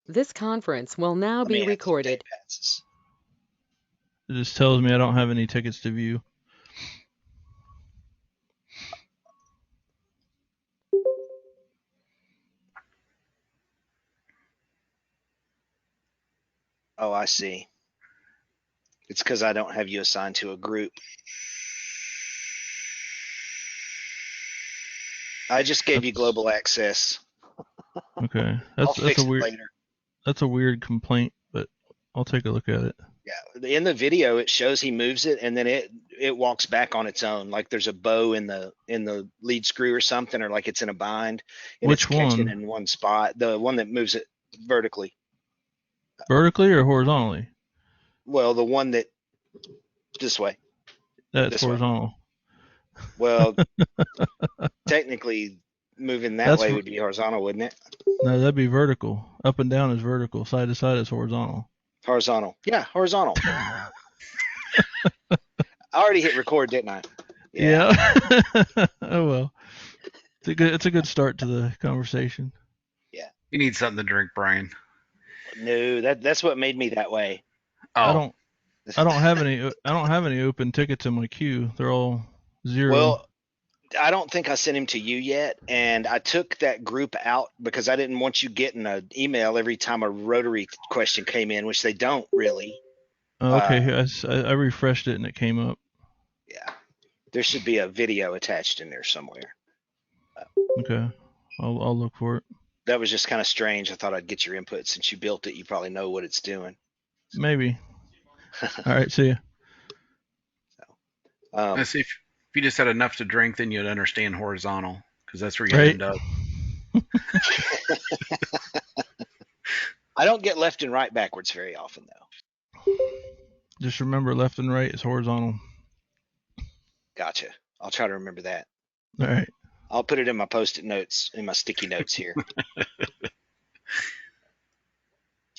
This conference will now Let be me add some day recorded. passes. It just tells me I don't have any tickets to view. Oh, I see. It's because I don't have you assigned to a group. I just gave you global access. Okay. I'll That's a fix it weird later. that's a weird complaint, but I'll take a look at it. Yeah, in the video it shows he moves it and then it walks back on its own, like there's a bow in the lead screw or something, or like it's in a bind and it's Which catching one? in one spot. The one that moves it vertically. Vertically or horizontally? Well, the one that this way, That's this way. horizontal. Well, technically moving that That's way would be horizontal, wouldn't it? no, that'd be vertical. Up and down is vertical. Side to side is horizontal. Horizontal. Yeah, horizontal. I already hit record, didn't I? Yeah. Oh well. It's a good start to the conversation. Yeah. You need something to drink, Brian. No, that's what made me that way. I Oh, don't I don't have any open tickets in my queue. They're all zero. Well, I don't think I sent him to you yet, and I took that group out because I didn't want you getting an email every time a Rotary question came in, which they don't really. Oh, Uh, okay, I refreshed it and it came up. yeah, there should be a video attached in there somewhere. Okay. I'll look for it. That was just kind of strange. I thought I'd get your input since you built it. You probably know what it's doing. Maybe. All right, see ya. Um, let's see if you just had enough to drink, then you'd understand horizontal, because that's where you Right? end up. I don't get left and right backwards very often, though. Just remember left and right is horizontal. Gotcha. I'll try to remember that. All right. I'll put it in my post-it notes, in my sticky notes here.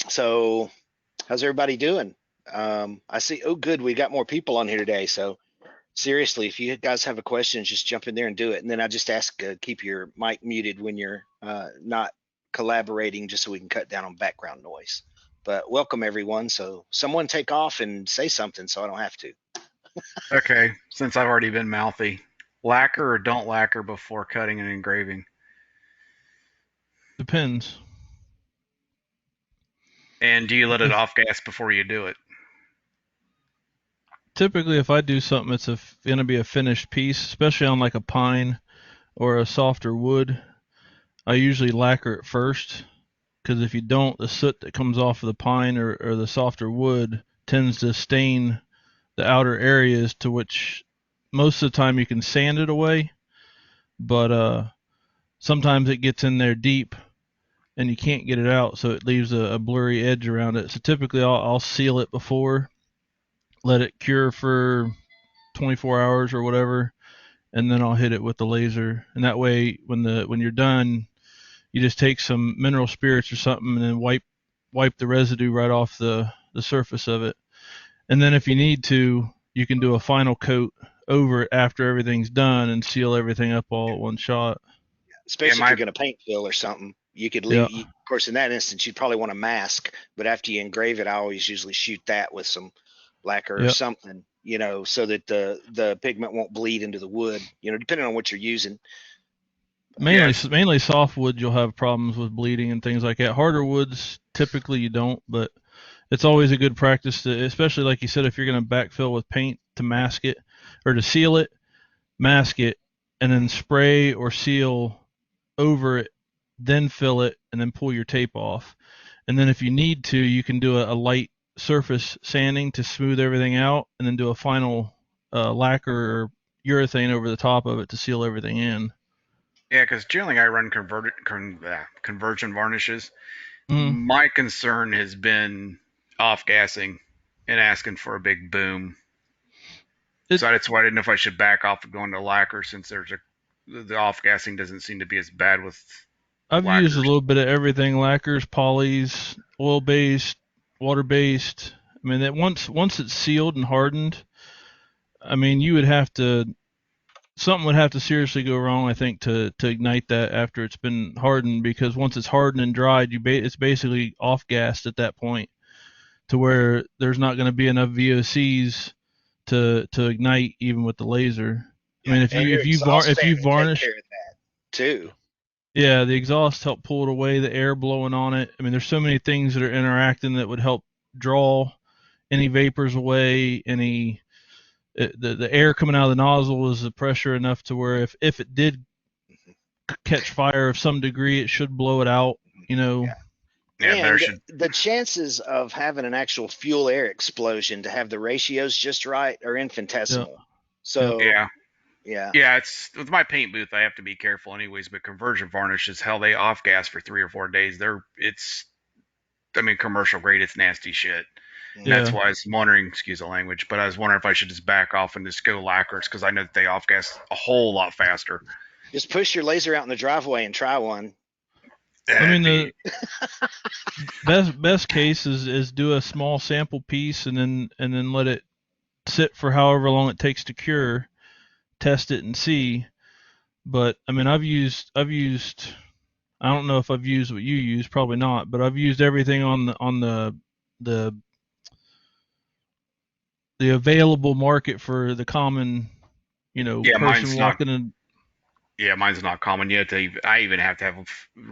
So, how's everybody doing? I see. Oh, good. We got more people on here today. So, seriously, if you guys have a question, just jump in there and do it. And then I just ask, keep your mic muted when you're not collaborating, just so we can cut down on background noise. But welcome everyone. So, someone take off and say something, so I don't have to. Okay, since I've already been mouthy, lacquer or don't lacquer before cutting and engraving? Depends. And do you let it If off gas before you do it? typically if I do something, it's gonna be a finished piece, especially on like a pine or a softer wood. I usually lacquer it first because if you don't, the soot that comes off of the pine or the softer wood tends to stain the outer areas, to which most of the time you can sand it away, but sometimes it gets in there deep and you can't get it out, so it leaves a blurry edge around it. So typically I'll seal it before, let it cure for 24 hours or whatever, and then I'll hit it with the laser. And that way, when you're done, you just take some mineral spirits or something and then wipe the residue right off the surface of it. And then if you need to, you can do a final coat over it after everything's done and seal everything up all at one shot. Yeah, Especially if you're my going to paint fill or something, you could Yeah. leave. Of course, in that instance, you'd probably want a mask, but after you engrave it, I always usually shoot that with some lacquer or Yeah. something, so that the pigment won't bleed into the wood, depending on what you're using. yes, Mainly softwood you'll have problems with bleeding and things like that. Harder woods typically you don't, but it's always a good practice to, especially like you said, if you're going to backfill with paint, to mask it or to seal it, mask it, and then spray or seal over it, then fill it, and then pull your tape off. And then if you need to, you can do a light surface sanding to smooth everything out, and then do a final lacquer or urethane over the top of it to seal everything in. yeah, because generally I run conversion varnishes. Mm. My concern has been off gassing and asking for a big boom. It, So that's why I didn't know if I should back off of going to lacquer, since the off gassing doesn't seem to be as bad with I've used a lacquers. little bit of everything: lacquers, polys, oil based, water based. I mean, that once it's sealed and hardened, I mean, you would have to something would have to seriously go wrong, I think, to ignite that after it's been hardened, because once it's hardened and dried, it's basically off gassed at that point, to where there's not going to be enough VOCs to ignite even with the laser. I mean, Yeah, and your exhaust if fan you will take varnish, care of that too. yeah, the exhaust help pull it away, the air blowing on it. I mean, there's so many things that are interacting that would help draw any vapors away, the air coming out of the nozzle is the pressure enough to where if it did catch fire of some degree, it should blow it out. You know. Yeah. Yeah, there And should. the chances of having an actual fuel air explosion to have the ratios just right are Yeah. infinitesimal. Yep. So, Yeah. yeah. Yeah, it's with my paint booth. I have to be careful, anyways. But conversion varnish is hell. They off gas for 3 or 4 days. I mean, commercial grade. It's nasty shit. And Yeah. that's Yeah. why I was wondering, excuse the language, but I was wondering if I should just back off and just go lacquers because I know that they off gas a whole lot faster. Just push your laser out in the driveway and try one. I mean, That'd the best case is do a small sample piece and then let it sit for however long it takes to cure, test it and see. But I mean, I don't know if I've used what you use, probably not, but I've used everything on the the available market for the common, yeah, person walking in. mine's not common yet. I even have to have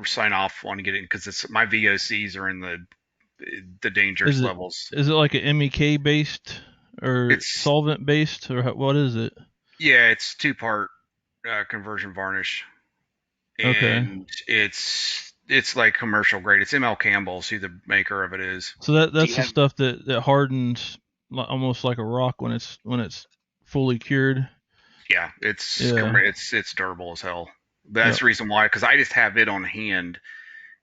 sign off on getting because it's my VOCs are in the dangerous Is it levels. is it like a MEK based or It's solvent based, or what is it? Yeah, it's 2-part conversion varnish, Okay. and it's like commercial grade. It's ML Campbell's who the maker of it is. So Do that's you the have stuff that hardens almost like a rock when it's fully cured. Yeah, Yeah. it's durable as hell. That's Yep. the reason why, because I just have it on hand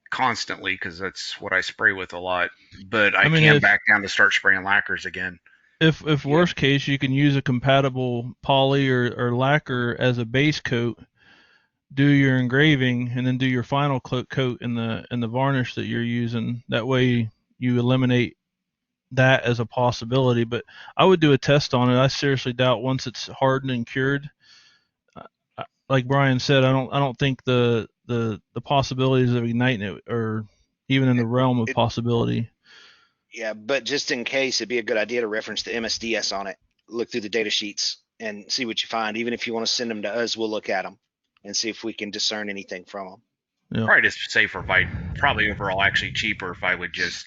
constantly because that's what I spray with a lot. But I I mean, can back down to start spraying lacquers again. if yeah. worst case, you can use a compatible poly or lacquer as a base coat, do your engraving, and then do your final coat in the varnish that you're using. That way, you eliminate that as a possibility. But I would do a test on it. I seriously doubt once it's hardened and cured. Like Brian said, I don't think the possibilities of igniting it are even in the realm of It, possibility. yeah, but just in case, it'd be a good idea to reference the MSDS on it. Look through the data sheets and see what you find. Even if you want to send them to us, we'll look at them and see if we can discern anything from them. Yeah. Probably just safer if probably overall actually cheaper if I would just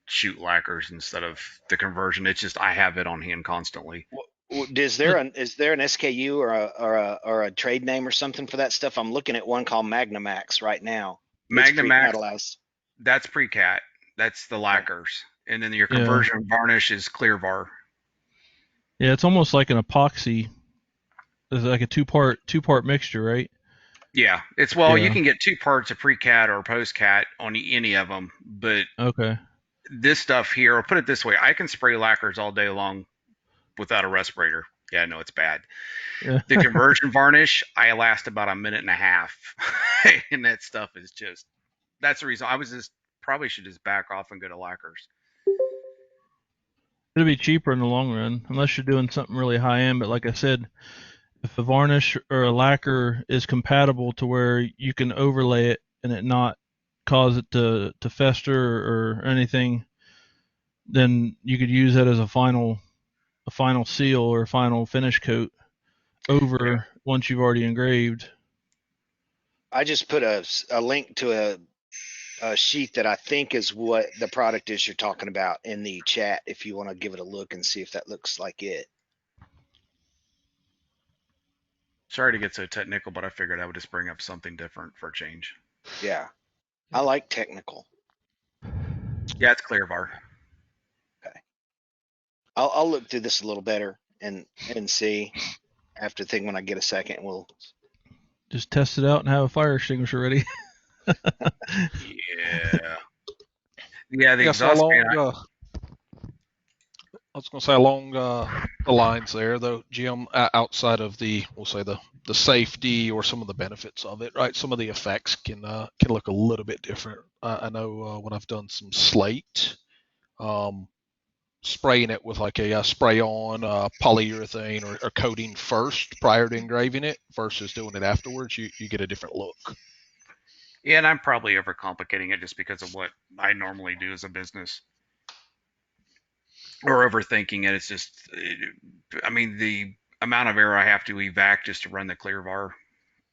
shoot lacquers instead of the conversion. It's just I have it on hand constantly. Is there an SKU or a trade name or something for that stuff? I'm looking at one called Magnamax right now. It's Magnamax, pre-catalyzed. that's pre-cat. That's the lacquers. And then your Yeah. conversion varnish is Clearvar. Yeah, it's almost like an epoxy. It's like a two part mixture, right? Yeah, you Yeah. can get 2 parts of pre-cat or post-cat on any of them, but Okay. this stuff here, I'll put it this way, I can spray lacquers all day long without a respirator. Yeah, no, it's bad. Yeah. The conversion varnish, I last about a minute and a half. And that stuff is that's the reason probably should just back off and go to lacquers. It'll be cheaper in the long run, unless you're doing something really high end. But like I said, if a varnish or a lacquer is compatible to where you can overlay it and it not cause it to fester or anything, then you could use that as a final seal or a final finish coat over once you've already engraved. I just put a link to a sheet that I think is what the product is you're talking about in the chat. If you want to give it a look and see if that looks like it. Sorry to get so technical, but I figured I would just bring up something different for a change. Yeah, I like technical. Yeah, it's Clearvar. Okay, I'll look through this a little better and see after the thing when I get a second. We'll Just test it out and have a fire extinguisher ready. Yeah. Yeah, the Yes, exhaust along, fan. I was going to say along the lines there, though, Jim, outside of we'll say the safety or some of the benefits of it, right? Some of the effects can look a little bit different. I know when I've done some slate, spraying it with like a spray-on polyurethane or coating first prior to engraving it versus doing it afterwards, you get a different look. Yeah, and I'm probably overcomplicating it just because of what I normally do as a business, or overthinking it. It's just, I mean, the amount of air I have to evac just to run the ClearVar.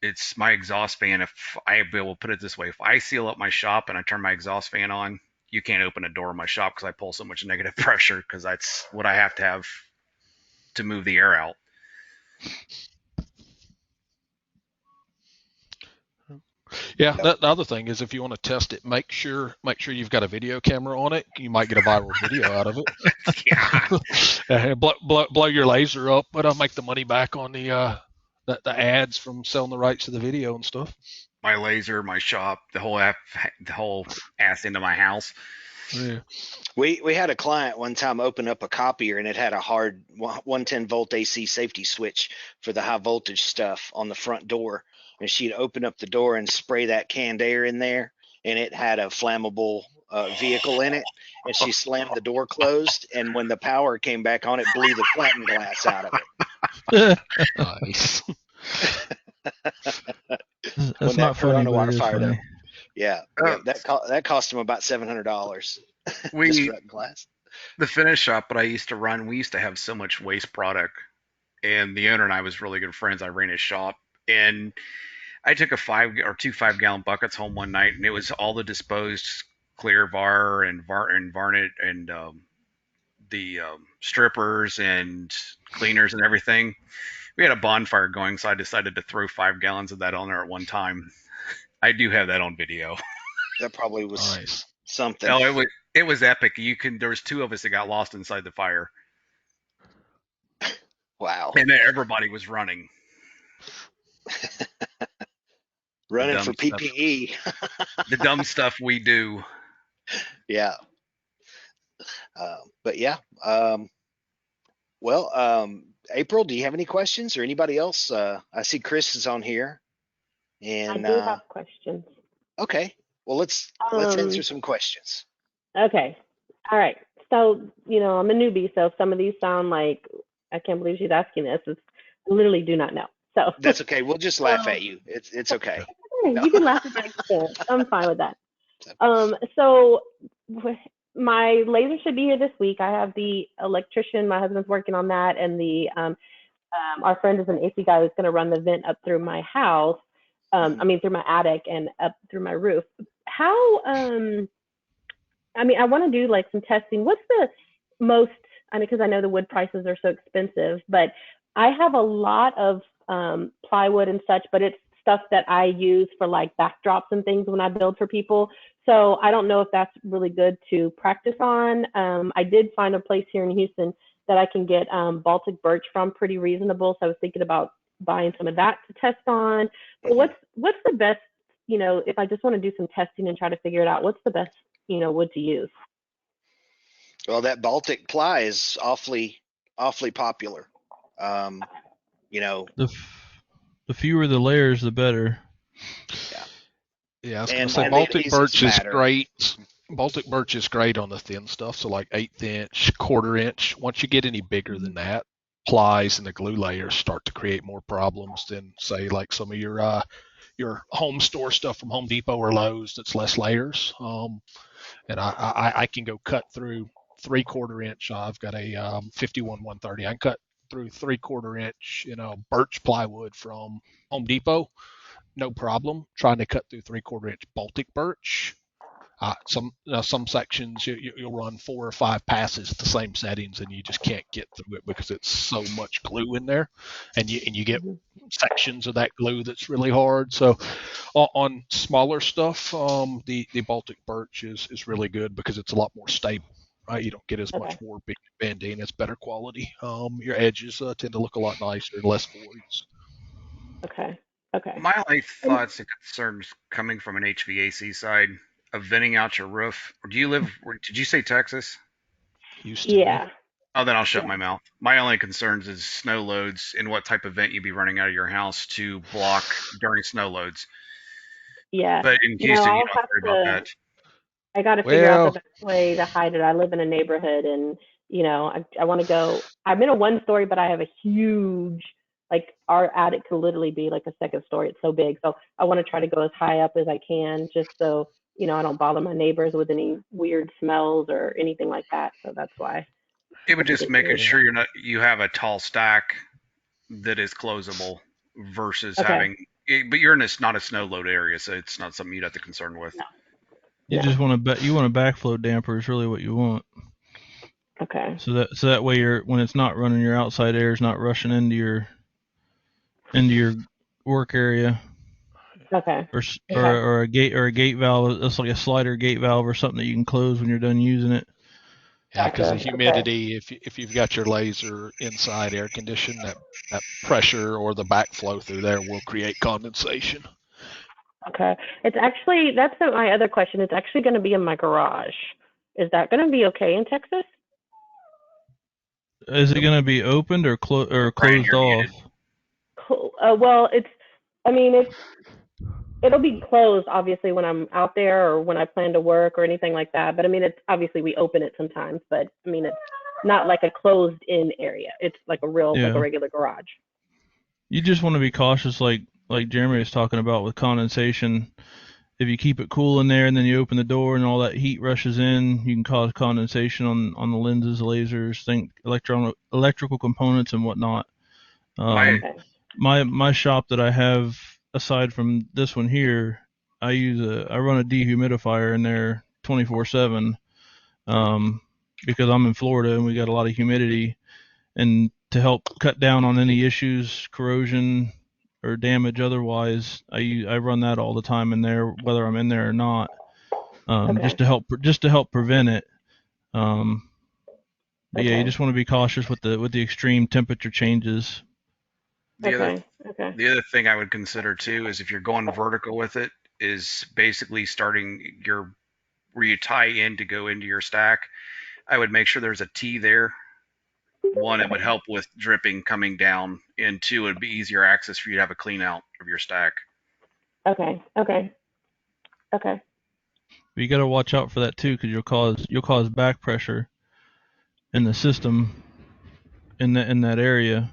It's my exhaust fan. If I will put it this way, if I seal up my shop and I turn my exhaust fan on, you can't open a door in my shop because I pull so much negative pressure because that's what I have to have to move the air out. Yeah, the other thing is if you want to test it, make sure you've got a video camera on it. You might get a viral video out of it. Yeah. blow your laser up, but make the money back on the ads from selling the rights to the video and stuff. My laser, my shop, the whole ass into my house. Yeah. We had a client one time open up a copier and it had a hard 110 volt AC safety switch for the high voltage stuff on the front door. And she'd open up the door and spray that canned air in there, and it had a flammable vehicle in it. And she slammed the door closed, and when the power came back on, it blew the platen glass out of it. Nice. That's not funny, but it is funny. Yeah, that cost him about $700. We glass. The finish shop that I used to run, we used to have so much waste product, and the owner and I was really good friends. I ran his shop, and I took two 5-gallon buckets home one night, and it was all the disposed ClearVar and varnish and the strippers and cleaners and everything. We had a bonfire going, so I decided to throw 5 gallons of that on there at one time. I do have that on video. That probably was Nice. something. No, it was epic. There was 2 of us that got lost inside the fire. Wow. And then everybody was running. Running for PPE. The dumb stuff we do. Yeah. But yeah. April, do you have any questions or anybody else? I see Chris is on here. And I do have questions. Okay. Well, let's answer some questions. Okay. All right. So, I'm a newbie, so some of these sound like, I can't believe she's asking this. I literally do not know. So that's okay. We'll just laugh at you. It's okay. You can laugh at me. I'm fine with that. So my laser should be here this week. I have the electrician. My husband's working on that, and the our friend is an AC guy who's going to run the vent up through my house. Through my attic and up through my roof. How? I want to do like some testing. What's the most? Because I know the wood prices are so expensive, but I have a lot of plywood and such, but it's stuff that I use for like backdrops and things when I build for people. So I don't know if that's really good to practice on. I did find a place here in Houston that I can get Baltic birch from pretty reasonable. So I was thinking about buying some of that to test on. But what's the best, if I just want to do some testing and try to figure it out, what's the best, wood to use? Well, that Baltic ply is awfully popular. The fewer the layers, the better. Yeah, I was going to say Baltic birch is great. Baltic birch is great on the thin stuff, so like 1/8 inch, 1/4 inch. Once you get any bigger than that, plies and the glue layers start to create more problems than say like some of your home store stuff from Home Depot or Lowe's that's less layers. And I can go cut through 3/4 inch. I've got a 51-130. I can cut through 3/4 inch, birch plywood from Home Depot, no problem. Trying to cut through 3/4 inch Baltic birch. Some sections you'll run 4 or 5 passes at the same settings and you just can't get through it because it's so much glue in there, and you get sections of that glue that's really hard. So on smaller stuff, the Baltic birch is really good because it's a lot more stable. Right, you don't get as much warping and bending. It's better quality. Your edges tend to look a lot nicer and less voids. Okay. My only thoughts and concerns coming from an HVAC side of venting out your roof. Or did you say Texas? Houston. Yeah. Oh, then I'll shut my mouth. My only concerns is snow loads and what type of vent you'd be running out of your house to block during snow loads. Yeah. But in Houston, you don't worry about that. I got to figure out the best way to hide it. I live in a neighborhood, and I want to go. I'm in a 1-story, but I have a huge, like our attic could literally be like a second story. It's so big. So I want to try to go as high up as I can, just so I don't bother my neighbors with any weird smells or anything like that. So that's why. It would just making sure you have a tall stack that is closable versus having. But you're in not a snow load area, so it's not something you'd have to concern with. No. You just want a backflow damper is really what you want. Okay. So that way when it's not running, your outside air is not rushing into your work area. Okay. Or a gate valve. That's like a slider gate valve or something that you can close when you're done using it. Yeah, because the humidity, if you've got your laser inside air conditioned, that pressure or the backflow through there will create condensation. Okay. It's actually, that's my other question. It's actually going to be in my garage. Is that going to be okay in Texas? Is it going to be opened or closed off? Well, it'll be closed obviously when I'm out there or when I plan to work or anything like that. But it's obviously we open it sometimes, but it's not like a closed in area. It's like a real like a regular garage. You just want to be cautious, like Jeremy was talking about with condensation. If you keep it cool in there and then you open the door and all that heat rushes in, you can cause condensation on the lenses, lasers, electrical components and whatnot. My shop that I have, aside from this one here, I run a dehumidifier in there 24/7, because I'm in Florida and we got a lot of humidity, and to help cut down on any issues, corrosion or damage otherwise, I run that all the time in there, whether I'm in there or not, just to help prevent it. But yeah, you just want to be cautious with the extreme temperature changes. The other thing I would consider too is if you're going vertical with it, is basically starting where you tie in to go into your stack. I would make sure there's a T there. One, it would help with dripping coming down, and two, it'd be easier access for you to have a clean out of your stack. Okay. But you got to watch out for that too, because you'll cause back pressure in the system in that area.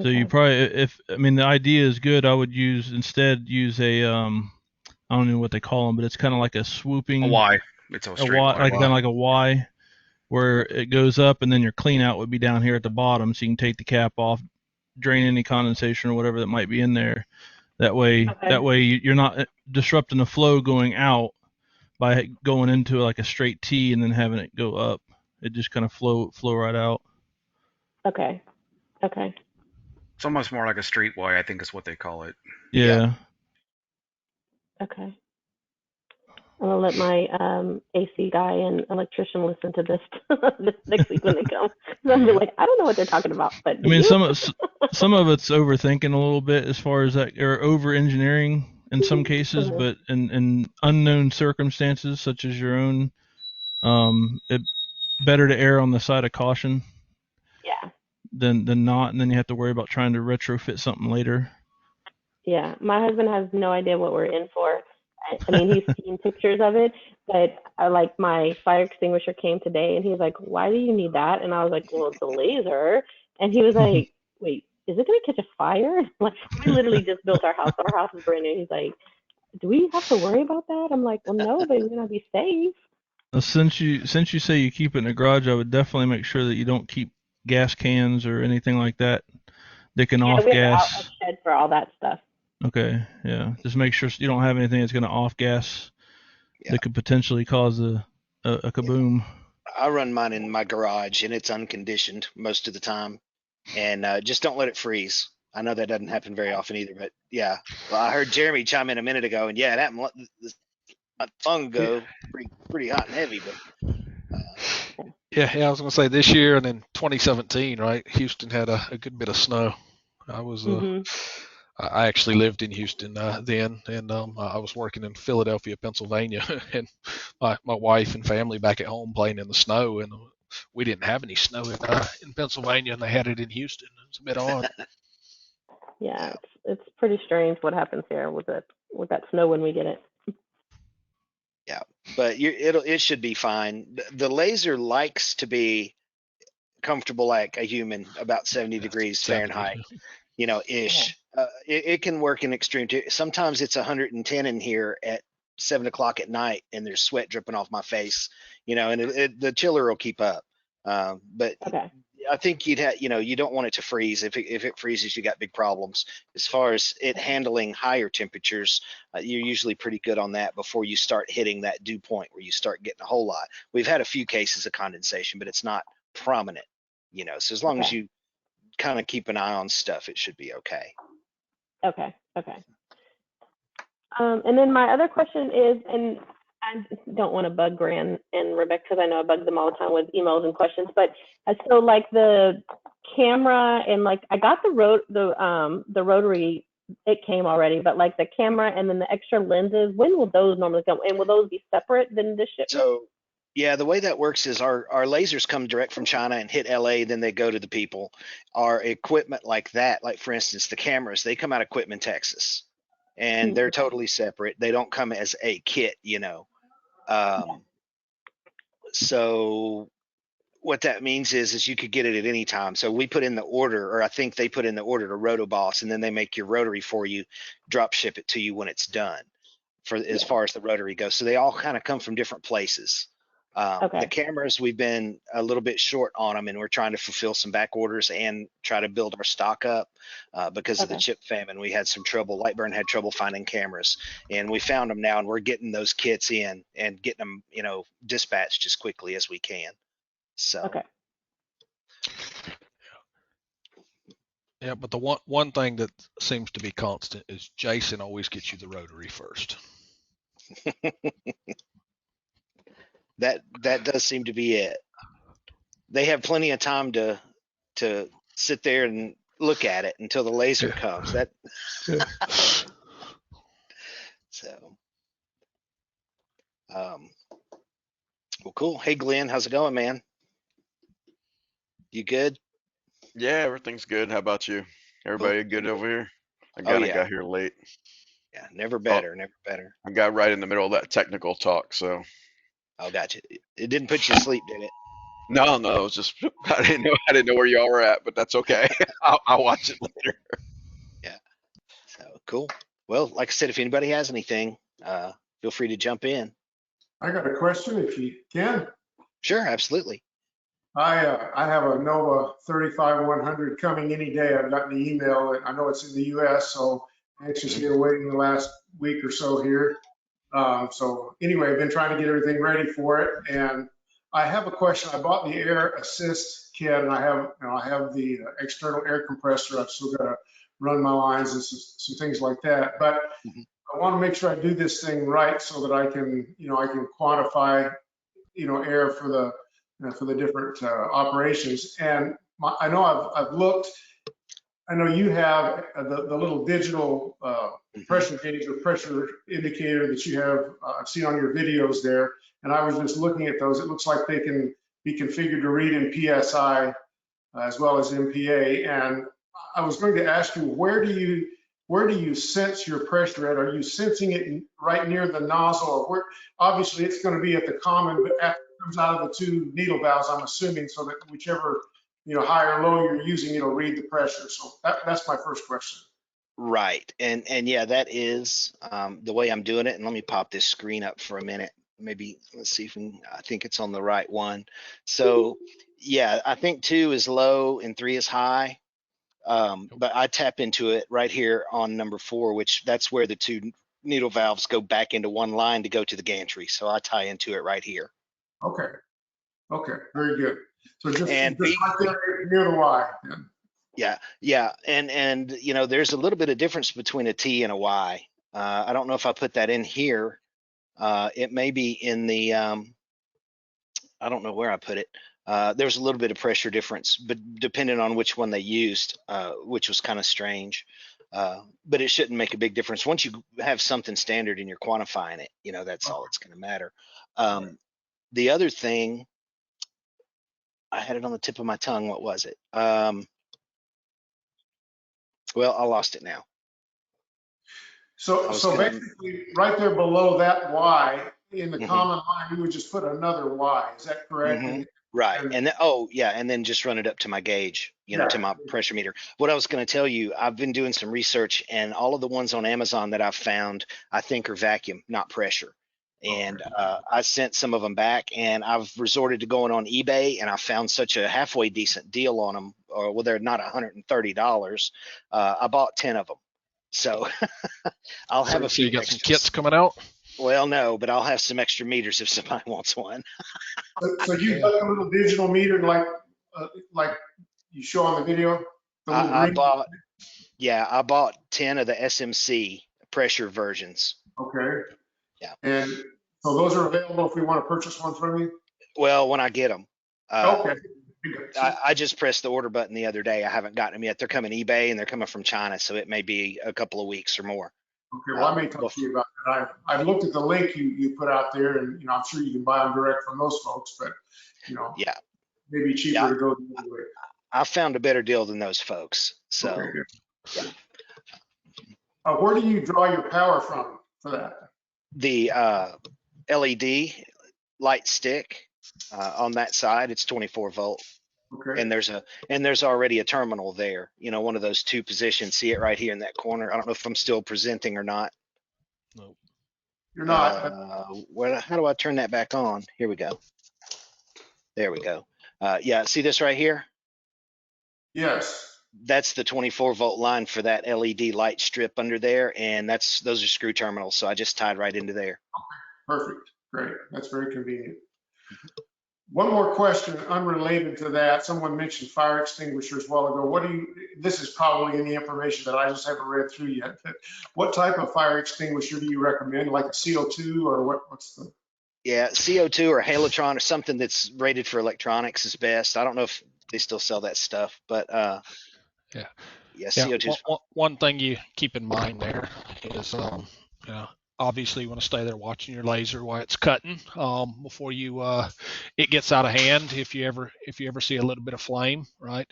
So you probably, the idea is good. I would instead use a I don't know what they call them, but it's kind of like a swooping. A Y. It's a straight Y. Kind of like a Y, where it goes up and then your clean out would be down here at the bottom, so you can take the cap off, drain any condensation or whatever that might be in there. That way you're not disrupting the flow going out by going into like a straight T and then having it go up. It just kind of flow right out. Okay. It's almost more like a straight Y, I think is what they call it. Yeah. Okay. I'm gonna let my AC guy and electrician listen to this next week when they come. I'm be like, I don't know what they're talking about, but some of it's overthinking a little bit as far as that, or over engineering in some cases, but in unknown circumstances such as your own, it better to err on the side of caution. Yeah. Than not, and then you have to worry about trying to retrofit something later. Yeah, my husband has no idea what we're in for. He's seen pictures of it, but my fire extinguisher came today, and he's like, "Why do you need that?" And I was like, "Well, it's a laser." And he was like, "Wait, is it gonna catch a fire?" Like, we literally just built our house. Our house is brand new. He's like, "Do we have to worry about that?" I'm like, "Well, no, but we're gonna be safe." Since you say you keep it in the garage, I would definitely make sure that you don't keep gas cans or anything like that. They can off gas. A shed for all that stuff. Okay, yeah. Just make sure you don't have anything that's going to off gas that could potentially cause a kaboom. I run mine in my garage, and it's unconditioned most of the time, and just don't let it freeze. I know that doesn't happen very often either, but yeah. Well, I heard Jeremy chime in a minute ago, and yeah, that let my tongue go pretty hot and heavy, but. Yeah, I was going to say this year and in 2017, right? Houston had a good bit of snow. I was I actually lived in Houston then, and I was working in Philadelphia, Pennsylvania, and my wife and family back at home playing in the snow, and we didn't have any snow in Pennsylvania, and they had it in Houston. It's a bit odd. Yeah, it's pretty strange what happens here with that snow when we get it. Yeah, but it should be fine. The laser likes to be comfortable like a human, about 70 degrees 70. Fahrenheit, ish. It can work in extreme. Sometimes it's 110 in here at 7 o'clock at night, and there's sweat dripping off my face, and the chiller will keep up. But Okay. I think you don't want it to freeze. If it freezes, you got big problems. As far as it handling higher temperatures, you're usually pretty good on that before you start hitting that dew point where you start getting a whole lot. We've had a few cases of condensation, but it's not prominent, So as long as you kind of keep an eye on stuff, it should be okay. Okay. And then my other question is, and I don't want to bug Gran and Rebecca because I know I bug them all the time with emails and questions, but so like the camera and like I got the rotary, it came already, but like the camera and then the extra lenses, when will those normally come? And will those be separate than the shipment? So yeah, the way that works is our lasers come direct from China and hit LA, then they go to the people. Our equipment like that, like for instance, the cameras, they come out of Quitman, Texas, and they're totally separate. They don't come as a kit, So what that means is you could get it at any time. So we put in the order, or I think they put in the order to Rotoboss, and then they make your rotary for you, drop ship it to you when it's done. As far as the rotary goes, so they all kind of come from different places. The cameras, we've been a little bit short on them, and we're trying to fulfill some back orders and try to build our stock up because of the chip famine. We had some trouble. Lightburn had trouble finding cameras, and we found them now, and we're getting those kits in and getting them, dispatched as quickly as we can. So. Yeah, but the one thing that seems to be constant is Jason always gets you the rotary first. That does seem to be it. They have plenty of time to sit there and look at it until the laser comes. So, well, cool. Hey, Glenn, how's it going, man? You good? Yeah, everything's good. How about you? Everybody good over here? I got here late. Yeah, never better. I got right in the middle of that technical talk, so. Oh, gotcha. It didn't put you to sleep, did it? No, it was just I didn't know where y'all were at, but that's okay. I'll watch it later. Yeah. So cool. Well, like I said, if anybody has anything, feel free to jump in. I got a question, if you can. Sure, absolutely. I have a Nova 35100 coming any day. I've gotten the email. I know it's in the U.S., so anxiously awaiting the last week or so here. So anyway, I've been trying to get everything ready for it, and I have a question. I bought the Air Assist kit, and I have the external air compressor. I've still got to run my lines and some things like that, but I want to make sure I do this thing right so that I can quantify air for the different operations. And I know I've looked. I know you have the little digital pressure gauge or pressure indicator that you have seen on your videos there. And I was just looking at those. It looks like they can be configured to read in PSI as well as MPa. And I was going to ask you, where do you sense your pressure at? Are you sensing it right near the nozzle, or where? Obviously, it's going to be at the common, but after it comes out of the two needle valves, I'm assuming, so that whichever high or low you're using, it'll read the pressure. So that's my first question. Right, and yeah, that is the way I'm doing it. And let me pop this screen up for a minute. Maybe let's see if I think it's on the right one. So yeah, I think 2 is low and 3 is high. But I tap into it right here on number 4, which that's where the 2 needle valves go back into one line to go to the gantry. So I tie into it right here. Okay, very good. So just right there near the Y. Yeah, and there's a little bit of difference between a T and a Y. I don't know if I put that in here. It may be in the I don't know where I put it. There's a little bit of pressure difference, but depending on which one they used, which was kind of strange. But it shouldn't make a big difference. Once you have something standard and you're quantifying it, that's all that's going to matter. The other thing, I had it on the tip of my tongue. What was it? Well, I lost it now. So basically, right there below that Y, in the common line, we would just put another Y. Is that correct? Right. And then, and then just run it up to my gauge, to my pressure meter. What I was going to tell you, I've been doing some research, and all of the ones on Amazon that I've found, I think are vacuum, not pressure. And I sent some of them back, and I've resorted to going on eBay, and I found such a halfway decent deal on them, well, they're not $130. I bought 10 of them. So I'll have a few. You got some kits coming out? Well, no, but I'll have some extra meters if somebody wants one. So you got a little digital meter like you show on the video? I bought 10 of the SMC pressure versions. Okay. Yeah. And so those are available if we want to purchase one from you? Well, when I get them. Okay. I just pressed the order button the other day. I haven't gotten them yet. They're coming eBay, and they're coming from China, so it may be a couple of weeks or more. Okay, well, I may talk to you about that. I looked at the link you put out there, and I'm sure you can buy them direct from those folks, but maybe cheaper to go the other way. I found a better deal than those folks. So, where do you draw your power from for that? The LED light stick on that side, it's 24 volt. Okay. And there's already a terminal there, one of those two positions. See it right here in that corner. I don't know if I'm still presenting or not. No, you're not. How do I turn that back on? Here we go. There we go. See this right here? Yes. That's the 24 volt line for that LED light strip under there, and those are screw terminals. So I just tied right into there. Okay. Perfect. Great. That's very convenient. One more question unrelated to that. Someone mentioned fire extinguishers a while ago. This is probably in the information that I just haven't read through yet, but what type of fire extinguisher do you recommend? Like a CO2 or what's the? Yeah, CO2 or Halotron or something that's rated for electronics is best. I don't know if they still sell that stuff, but CO2. One thing you keep in mind there is, obviously you want to stay there watching your laser while it's cutting before it gets out of hand. If you ever see a little bit of flame, right?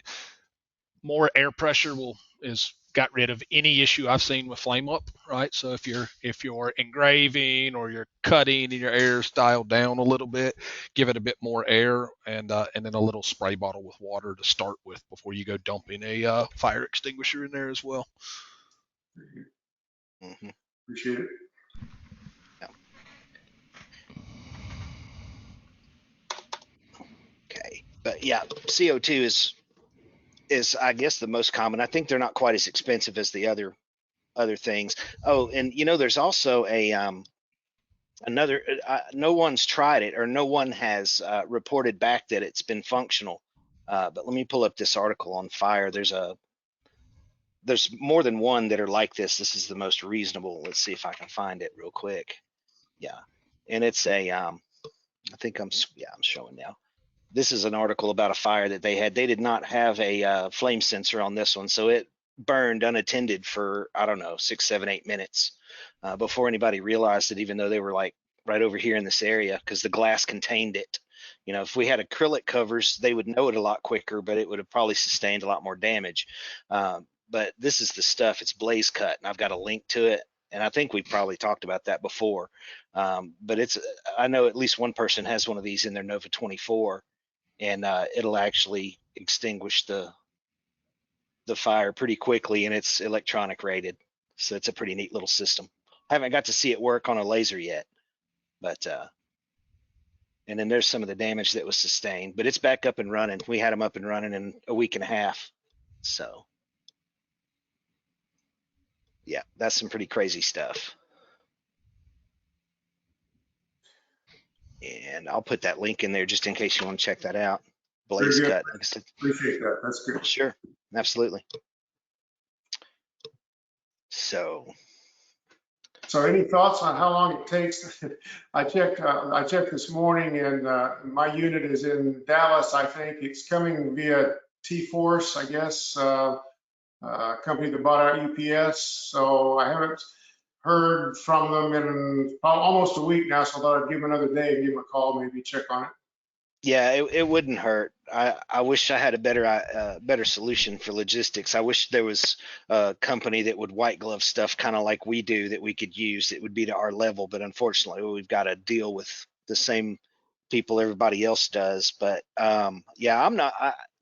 More air pressure is got rid of any issue I've seen with flame up, right? So if you're engraving or you're cutting and your air's dialed down a little bit, give it a bit more air and then a little spray bottle with water to start with before you go dumping a fire extinguisher in there as well. Mm-hmm. Appreciate it. Okay, but CO2 is I guess the most common. I think they're not quite as expensive as the other things. Oh, and there's also another. No one's tried it, or no one has reported back that it's been functional. But let me pull up this article on fire. There's more than one that are like this. This is the most reasonable. Let's see if I can find it real quick. Yeah, and it's I think I'm showing now. This is an article about a fire that they had. They did not have a flame sensor on this one, so it burned unattended for, I don't know, 6, 7, 8 minutes before anybody realized it, even though they were like right over here in this area because the glass contained it. If we had acrylic covers, they would know it a lot quicker, but it would have probably sustained a lot more damage. But this is the stuff. It's blaze cut, and I've got a link to it. And I think we probably talked about that before. But I know at least one person has one of these in their Nova 24. And it'll actually extinguish the fire pretty quickly, and it's electronic rated, so it's a pretty neat little system. I haven't got to see it work on a laser yet, but and then there's some of the damage that was sustained, but it's back up and running. We had them up and running in a week and a half, so yeah, that's some pretty crazy stuff. And I'll put that link in there just in case you want to check that out. Blaze cut. Appreciate that. That's good. Sure. Absolutely. So any thoughts on how long it takes? I checked this morning, and my unit is in Dallas. I think it's coming via T-Force, I guess, company that bought out UPS. So I haven't heard from them in almost a week now, so I thought I'd give them another day and give them a call, maybe check on it. Yeah, it wouldn't hurt. I wish I had a better solution for logistics. I wish there was a company that would white glove stuff kind of like we do that we could use that would be to our level. But unfortunately, we've got to deal with the same people everybody else does. But yeah, I'm not.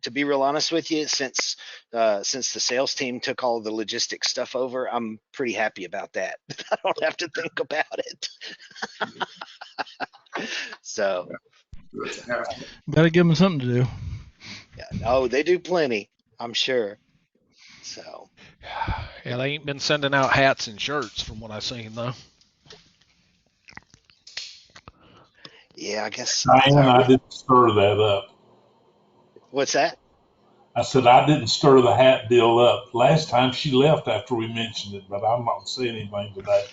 To be real honest with you, since the sales team took all of the logistics stuff over, I'm pretty happy about that. I don't have to think about it. So. Gotta give them something to do. Yeah, oh, they do plenty, I'm sure. So. Yeah, they ain't been sending out hats and shirts from what I've seen though. Yeah, I guess. Diane, I didn't stir that up. What's that? I said I didn't stir the hat deal up. Last time she left after we mentioned it, but I'm not saying anything today.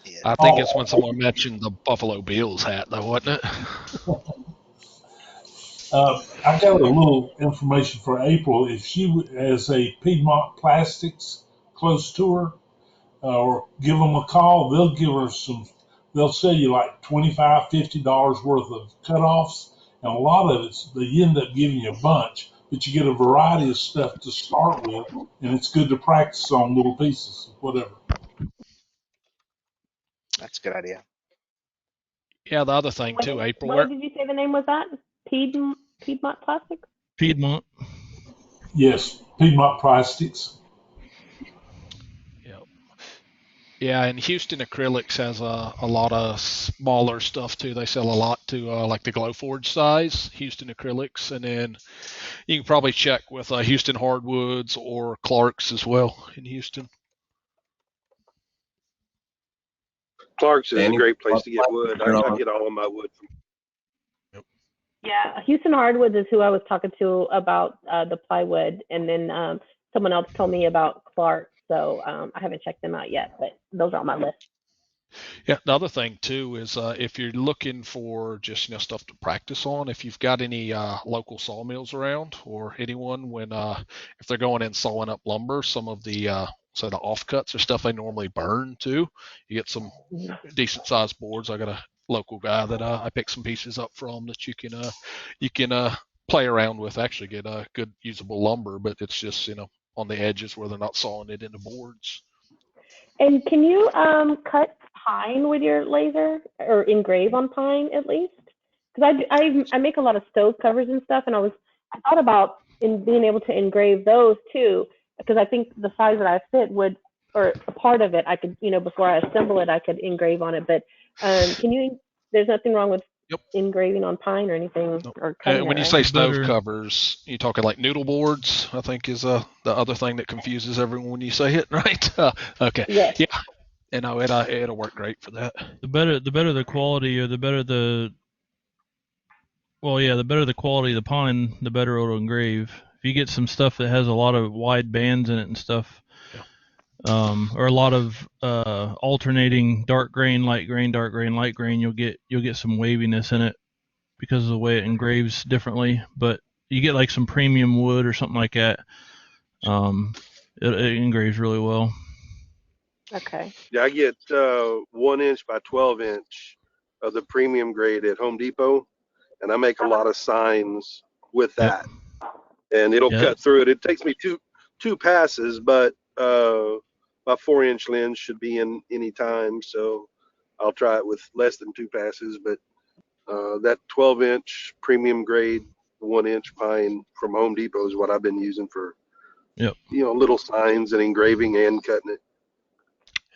Yeah. I think it's when someone mentioned the Buffalo Bills hat, though, wasn't it? I got a little information for April. If she has a Piedmont Plastics close to her, or give them a call, they'll give her some. They'll sell you like $25, $50 worth of cutoffs, and a lot of it's they end up giving you a bunch, but you get a variety of stuff to start with, and it's good to practice on little pieces, whatever. That's a good idea. Yeah, the other thing too, April. What did you say the name was that? Piedmont Plastics? Piedmont. Yes, Piedmont Plastics. Yeah, and Houston Acrylics has a lot of smaller stuff too. They sell a lot to like the Glowforge size, Houston Acrylics, and then you can probably check with Houston Hardwoods or Clark's as well in Houston. Clark's is a great place to get wood. I get all of my wood from. Yeah, Houston Hardwoods is who I was talking to about the plywood, and then someone else told me about Clark. So I haven't checked them out yet, but those are on my list. Yeah, the other thing too is if you're looking for just stuff to practice on, if you've got any local sawmills around or anyone when if they're going in sawing up lumber, some of the the offcuts or stuff they normally burn too. You get some decent sized boards. I got a local guy that I picked some pieces up from that you can play around with. Actually, get a good usable lumber, but it's just on the edges where they're not sawing it into boards. And can you cut pine with your laser or engrave on pine at least? Because I make a lot of stove covers and stuff, and I thought about being able to engrave those too, because I think the size that I fit would, or a part of it, I could before I assemble it, I could engrave on it. But can you? There's nothing wrong with engraving on pine or anything. Or when you say stove covers, you talking like noodle boards? I think is the other thing that confuses everyone when you say it, right? Okay. Yes. Yeah. And it'll work great for that. The better the quality, or the better the quality of the pine, the better it'll engrave. If you get some stuff that has a lot of wide bands in it and stuff, or a lot of alternating dark grain, light grain, dark grain, light grain, you'll get some waviness in it because of the way it engraves differently. But you get like some premium wood or something like that, it engraves really well. Okay. Yeah, I get 1 inch by 12 inch of the premium grade at Home Depot, and I make a lot of signs with that, and it'll cut through it. It takes me two passes, but my 4-inch lens should be in any time, so I'll try it with less than 2 passes. But that 12-inch premium grade 1-inch pine from Home Depot is what I've been using for little signs and engraving and cutting it.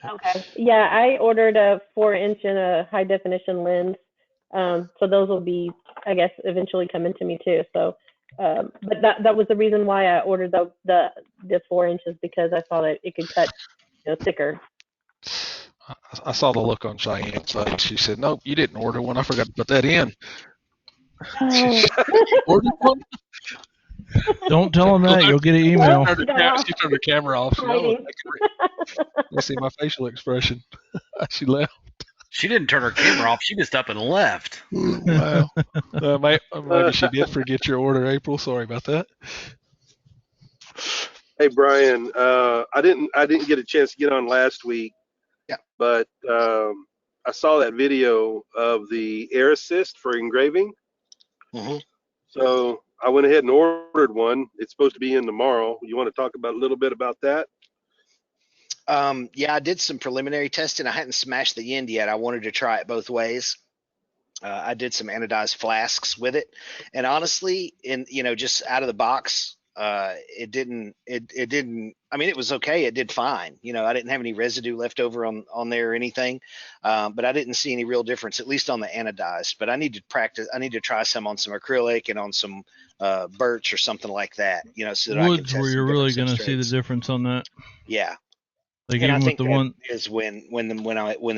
Okay. Yeah, I ordered a 4-inch and a high definition lens. So those will be, I guess, eventually coming to me too. So, but that was the reason why I ordered the 4 inches, because I saw that it could cut thicker. I saw the look on Cheyenne's face. She said, "Nope, you didn't order one. I forgot to put that in." Ordered one? Don't tell them that. You'll get an email. She turned her camera off. Let's see my facial expression. She left. She didn't turn her camera off. She just up and left. Wow. Maybe she did forget your order, April. Sorry about that. Hey, Brian, I didn't get a chance to get on last week. Yeah. But I saw that video of the Air Assist for engraving. Mm-hmm. So I went ahead and ordered one. It's supposed to be in tomorrow. You want to talk about a little bit about that? Yeah, I did some preliminary testing. I hadn't smashed the end yet. I wanted to try it both ways. I did some anodized flasks with it, and honestly, just out of the box, it didn't. I mean, it was okay. It did fine. I didn't have any residue left over on there or anything, but I didn't see any real difference, at least on the anodized. But I need to practice. I need to try some on some acrylic and on some birch or something like that. So that I can Woods test where some you're really different going to see the substrates. difference on that. Yeah. Like And I even with think the that one, is when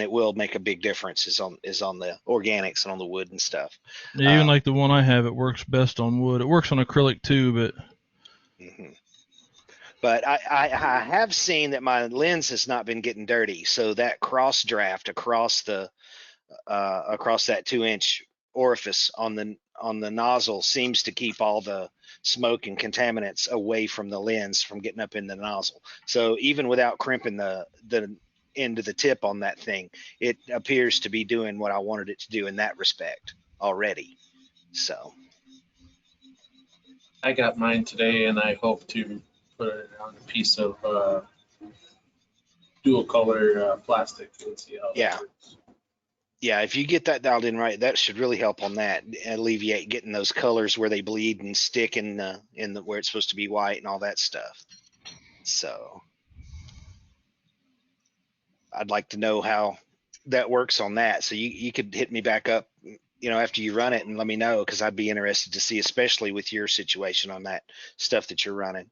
it will make a big difference is on the organics and on the wood and stuff. yeah, even like the one I have, it works best on wood. It works on acrylic too, but But I have seen that my lens has not been getting dirty, so that cross draft across that 2-inch orifice on the nozzle seems to keep all the smoke and contaminants away from the lens from getting up in the nozzle. So even without crimping the end of the tip on that thing, it appears to be doing what I wanted it to do in that respect already. So I got mine today, and I hope to put it on a piece of dual color plastic and see how that works. Yeah, if you get that dialed in right, that should really help on that, alleviate getting those colors where they bleed and stick in the where it's supposed to be white and all that stuff. So I'd like to know how that works on that. So you could hit me back up, after you run it and let me know, because I'd be interested to see, especially with your situation on that stuff that you're running.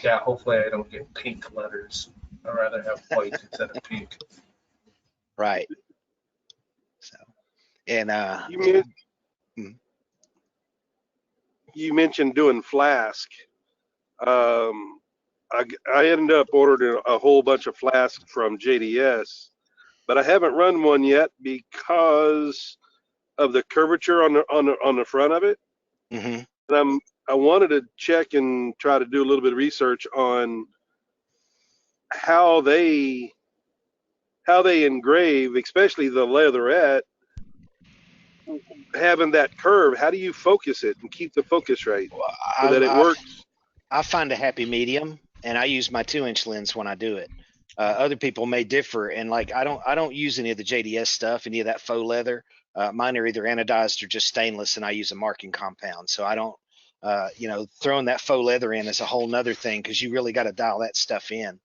Yeah, hopefully I don't get pink letters. I'd rather have white instead of pink. Right. So, and you mentioned doing flask. I ended up ordering a whole bunch of flasks from JDS, but I haven't run one yet because of the curvature on the front of it. Mm-hmm. And I wanted to check and try to do a little bit of research on how they engrave, especially the leatherette, having that curve. How do you focus it and keep the focus rate so that it works? I find a happy medium, and I use my 2-inch lens when I do it. Other people may differ, and like I don't use any of the JDS stuff, any of that faux leather. Mine are either anodized or just stainless, and I use a marking compound. So I don't, throwing that faux leather in is a whole nother thing, because you really got to dial that stuff in.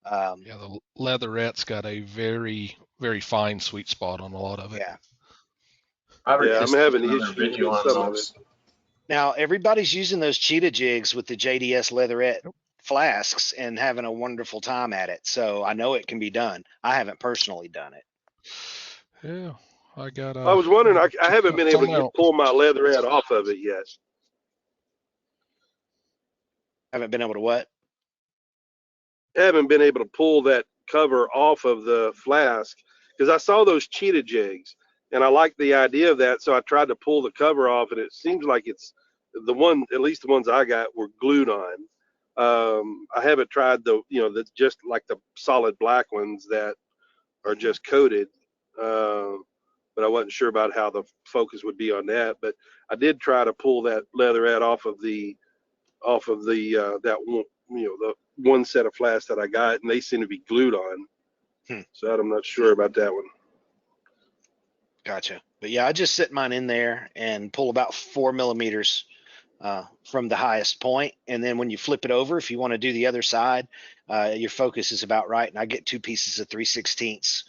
Yeah, the leatherette's got a very, very fine sweet spot on a lot of it. Yeah. I'm having issues with some of it. Now everybody's using those cheetah jigs with the JDS leatherette flasks and having a wonderful time at it. So I know it can be done. I haven't personally done it. Yeah, I was wondering. I haven't been able to pull my leatherette off of it yet. Haven't been able to what? Haven't been able to pull that cover off of the flask, because I saw those cheetah jigs and I liked the idea of that. So I tried to pull the cover off, and it seems like it's at least the ones I got were glued on. I haven't tried that's just like the solid black ones that are just coated. But I wasn't sure about how the focus would be on that. But I did try to pull that leatherette off of the that one, the one set of flasks that I got, and they seem to be glued on. So I'm not sure about that one. Gotcha. But yeah, I just sit mine in there and pull about 4 millimeters from the highest point, and then when you flip it over, if you want to do the other side, your focus is about right. And I get 2 pieces of 3/16,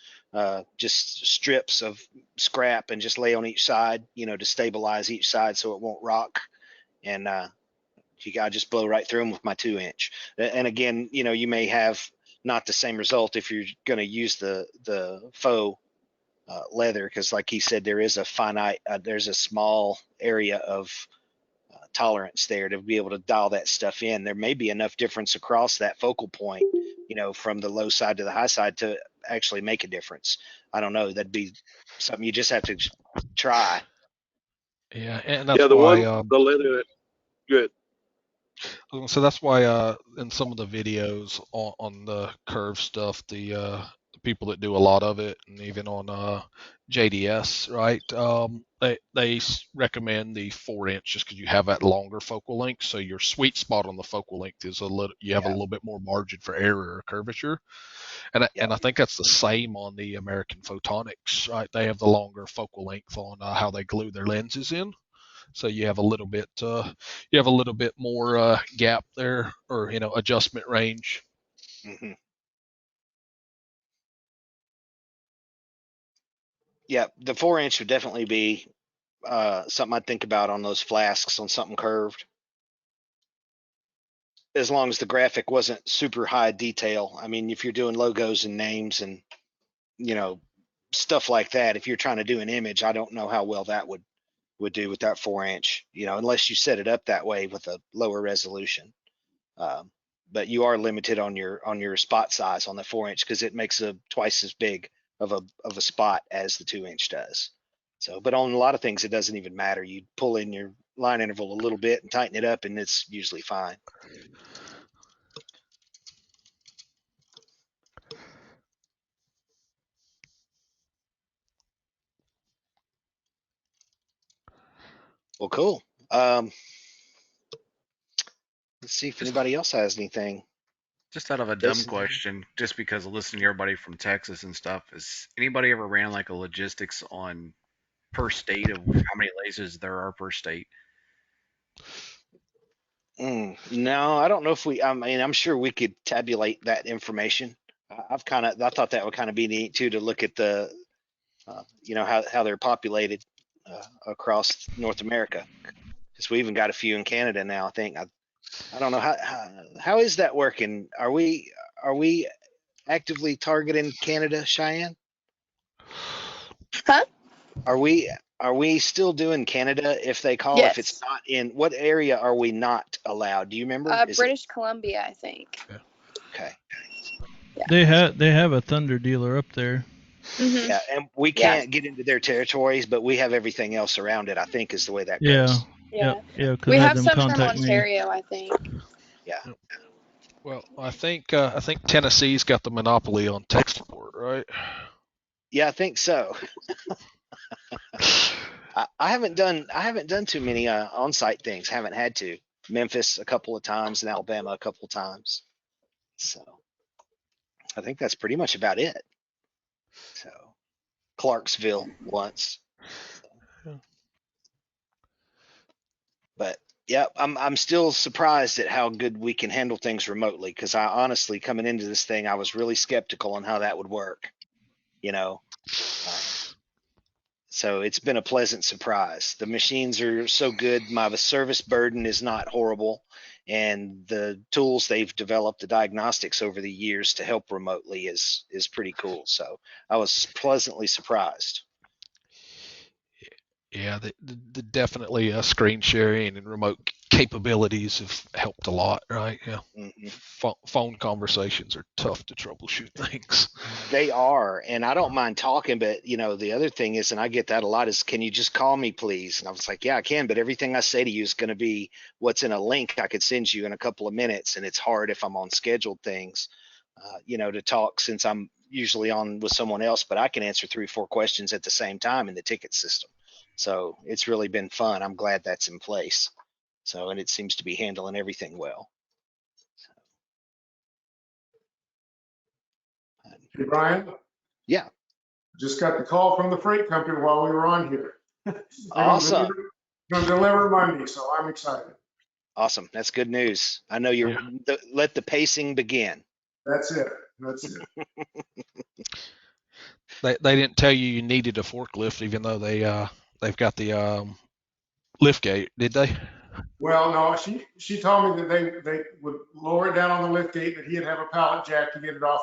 just strips of scrap, and just lay on each side, to stabilize each side so it won't rock. And I just blow right through them with my 2-inch. And again, you may have not the same result if you're going to use the faux leather, because like he said, there is a finite, there's a small area of tolerance there to be able to dial that stuff in. There may be enough difference across that focal point, from the low side to the high side to actually make a difference. I don't know. That'd be something you just have to try. Yeah, and that's why the leather. Good. So that's why in some of the videos on the curve stuff, the the people that do a lot of it, and even on JDS, right? They recommend the 4-inch just because you have that longer focal length. So your sweet spot on the focal length is you have a little bit more margin for error or curvature. And I think that's the same on the American Photonics, right? They have the longer focal length on how they glue their lenses in. So you have a little bit more gap there, or adjustment range. Mm-hmm. Yeah, the 4-inch would definitely be something I'd think about on those flasks on something curved. As long as the graphic wasn't super high detail. I mean, if you're doing logos and names and stuff like that, if you're trying to do an image, I don't know how well that would do with that 4-inch, unless you set it up that way with a lower resolution. But you are limited on your spot size on the 4-inch because it makes a twice as big of a spot as the 2-inch does. So, but on a lot of things, it doesn't even matter. You pull in your line interval a little bit and tighten it up, and it's usually fine. Well, cool. Let's see if anybody else has anything. Just out of a dumb question, just because of listening to everybody from Texas and stuff, has anybody ever ran like a logistics on per state of how many lasers there are per state? No, I don't know if I'm sure we could tabulate that information. I thought that would kind of be neat too, to look at the, how they're populated across North America. Because we even got a few in Canada now, I think. I don't know how is that working? Are we actively targeting Canada, Cheyenne? Huh? Are we still doing Canada if they call? Yes. If it's not in, what area are we not allowed? Do you remember? British Columbia, I think. Yeah. Okay. Yeah. They have a Thunder dealer up there. Mm-hmm. Yeah, and we can't get into their territories, but we have everything else around it, I think, is the way that goes. Yeah. Yeah. We have some from Ontario, I think. Yeah. Well, I think Tennessee's got the monopoly on tech support, right? Yeah, I think so. I haven't done too many on-site things. Haven't had to. Memphis a couple of times and Alabama a couple of times. So I think that's pretty much about it. So Clarksville once. So. But yeah, I'm still surprised at how good we can handle things remotely, because I honestly, coming into this thing, I was really skeptical on how that would work. So it's been a pleasant surprise. The machines are so good. My service burden is not horrible. And the tools they've developed, the diagnostics over the years to help remotely is pretty cool. So I was pleasantly surprised. Yeah, the definitely screen sharing and remote capabilities have helped a lot, right? Yeah. Mm-hmm. Phone conversations are tough to troubleshoot things. They are, and I don't mind talking, but the other thing is, and I get that a lot, is, can you just call me, please? And I was like, yeah, I can, but everything I say to you is going to be what's in a link I could send you in a couple of minutes, and it's hard if I'm on scheduled things, to talk, since I'm usually on with someone else, but I can answer 3 or 4 questions at the same time in the ticket system. So it's really been fun. I'm glad that's in place. So, and it seems to be handling everything well. Hey, Brian? Yeah. Just got the call from the freight company while we were on here. Awesome. Going to deliver Monday, so I'm excited. Awesome. That's good news. I know you're, let the pacing begin. That's it. They didn't tell you needed a forklift, even though they've got the lift gate, did they? Well, no, she told me that they would lower it down on the lift gate, that he'd have a pallet jack to get it off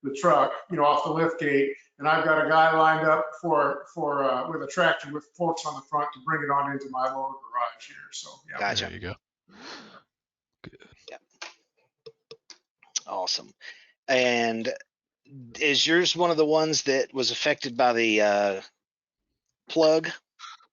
the truck, off the lift gate. And I've got a guy lined up for with a tractor with forks on the front to bring it on into my lower garage here. So yeah. Gotcha. There you go. Good. Yeah. Awesome. And is yours one of the ones that was affected by the plug?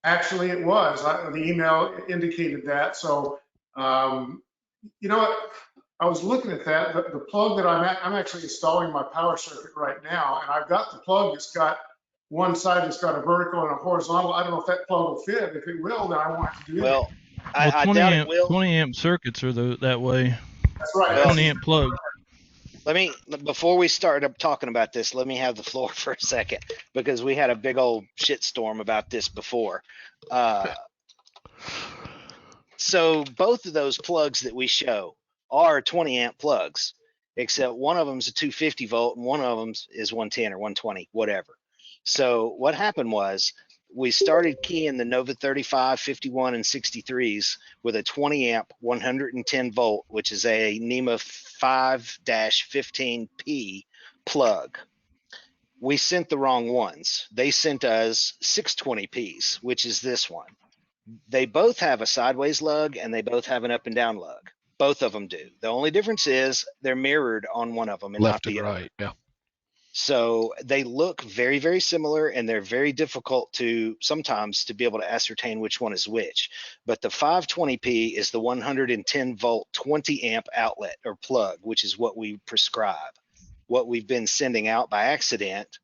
Actually, it was. The email indicated that. So, you know what? I was looking at that, the plug that I'm actually installing my power circuit right now, and I've got the plug that's got one side that's got a vertical and a horizontal. I don't know if that plug will fit. If it will, then I want it to do Well, I 20 doubt amp, it will. 20 amp circuits are that way. That's right. Well, 20 amp plug. Before we start up talking about this, let me have the floor for a second, because we had a big old shitstorm about this before. So both of those plugs that we show are 20 amp plugs, except one of them is a 250 volt and one of them is 110 or 120, whatever. So what happened was we started keying the Nova 35, 51, and 63s with a 20 amp 110 volt, which is a NEMA 5-15P plug. We sent the wrong ones. They sent us 620Ps, which is this one. They both have a sideways lug and they both have an up and down lug. Both of them do. The only difference is they're mirrored on one of them and left not the and other. right. Yeah. So they look very, very similar, and they're very difficult sometimes to be able to ascertain which one is which. But the 520P is the 110 volt 20 amp outlet or plug, which is what we prescribe. What we've been sending out by accident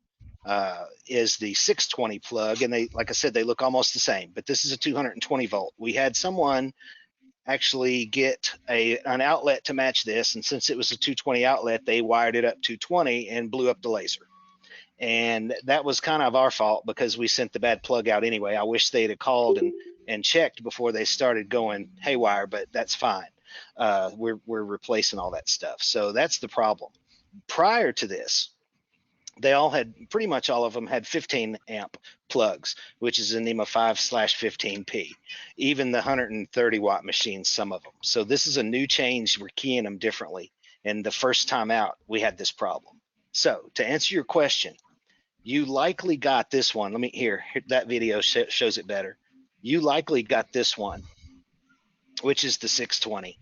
is the 620 plug, and they, like I said, they look almost the same, but this is a 220 volt. We had someone actually get an outlet to match this, and since it was a 220 outlet, they wired it up 220 and blew up the laser. And that was kind of our fault because we sent the bad plug out anyway. I wish they'd have called and checked before they started going haywire, but that's fine. We're replacing all that stuff. So that's the problem. Prior to this, pretty much all of them had 15 amp plugs, which is a NEMA 5/15P, even the 130 watt machines, some of them. So this is a new change. We're keying them differently. And the first time out, we had this problem. So to answer your question, you likely got this one. Let me here, that video shows it better. You likely got this one, which is the 620.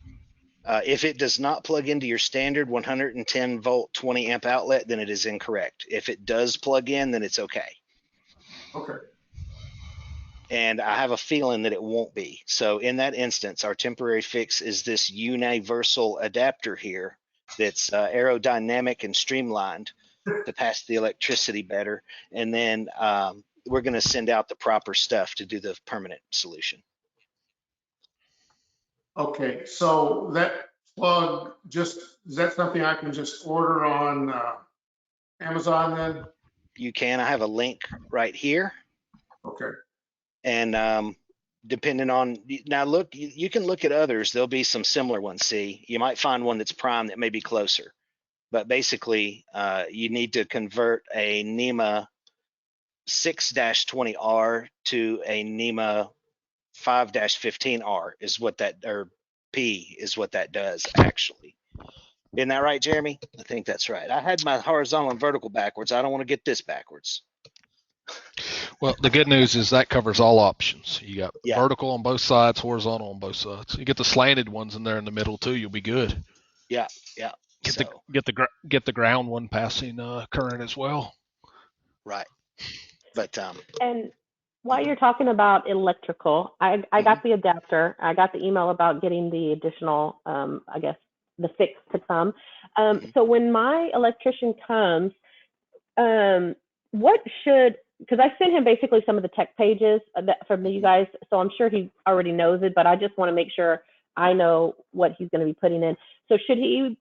If it does not plug into your standard 110 volt 20 amp outlet, then it is incorrect. If it does plug in, then it's okay. Okay. And I have a feeling that it won't be. So in that instance, our temporary fix is this universal adapter here that's aerodynamic and streamlined to pass the electricity better. And then we're going to send out the proper stuff to do the permanent solution. Okay, so that plug is that something I can just order on Amazon then? You can. I have a link right here. Okay. And depending on, now look, you can look at others. There'll be some similar ones. See, you might find one that's prime that may be closer. But basically, you need to convert a NEMA 6-20R to a NEMA 5-15R is what that, or P is what that does actually. Isn't that right, Jeremy? I think that's right. I had my horizontal and vertical backwards. I don't want to get this backwards. Well, the good news is that covers all options. You got Yeah. vertical on both sides, horizontal on both sides. You get the slanted ones in there in the middle too. You'll be good. Yeah, yeah. Get the ground one passing current as well. Right. But and while you're talking about electrical, I got the adapter. I got the email about getting the additional, I guess, the fix to come. So when my electrician comes, what should, because I sent him basically some of the tech pages from you guys, so I'm sure he already knows it, but I just want to make sure I know what he's going to be putting in. So should he